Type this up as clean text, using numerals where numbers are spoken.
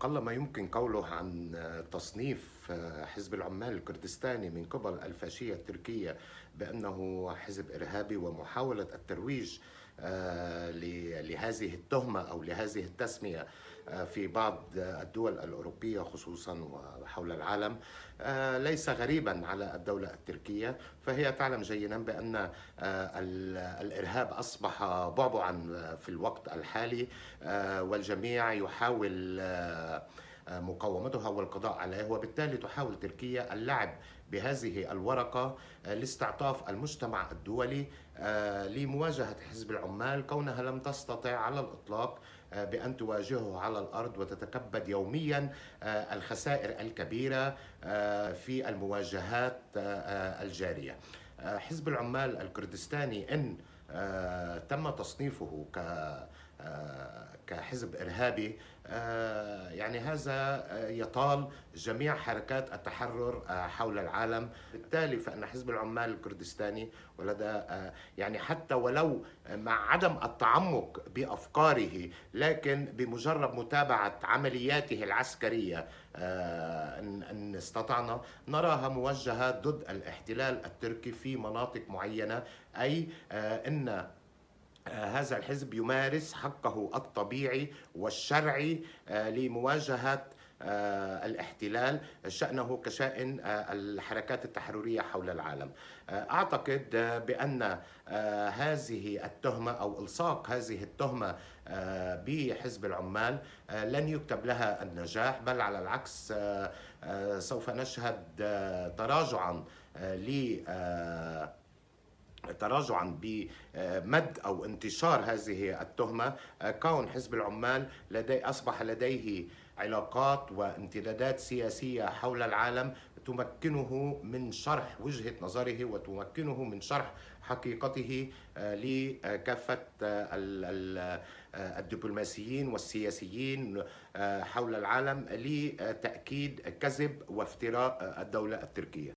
قل ما يمكن قوله عن تصنيف حزب العمال الكردستاني من قبل الفاشية التركية بأنه حزب إرهابي، ومحاولة الترويج لهذه التهمة أو لهذه التسمية في بعض الدول الأوروبية خصوصا وحول العالم ليس غريبا على الدولة التركية. فهي تعلم جيدا بأن الإرهاب أصبح بعبعا في الوقت الحالي، والجميع يحاول مقاومتها والقضاء عليه، وبالتالي تحاول تركيا اللعب بهذه الورقة لاستعطاف المجتمع الدولي لمواجهة حزب العمال، كونها لم تستطع على الإطلاق بأن تواجهه على الأرض وتتكبد يوميا الخسائر الكبيرة في المواجهات الجارية. حزب العمال الكردستاني إن تم تصنيفه كحزب إرهابي، يعني هذا يطال جميع حركات التحرر حول العالم. بالتالي فإن حزب العمال الكردستاني ولدى يعني حتى ولو مع عدم التعمق بأفكاره، لكن بمجرد متابعة عملياته العسكرية إن استطعنا نراها موجهة ضد الاحتلال التركي في مناطق معينة، أي أن هذا الحزب يمارس حقه الطبيعي والشرعي لمواجهة الاحتلال، شأنه كشأن الحركات التحررية حول العالم. أعتقد بأن هذه التهمة أو إلصاق هذه التهمة بحزب العمال لن يكتب لها النجاح، بل على العكس سوف نشهد تراجعا تراجعا بمد أو انتشار هذه التهمة، كون حزب العمال أصبح لديه علاقات وامتدادات سياسية حول العالم تمكنه من شرح وجهة نظره وتمكنه من شرح حقيقته لكافة الدبلوماسيين والسياسيين حول العالم لتأكيد كذب وافتراء الدولة التركية.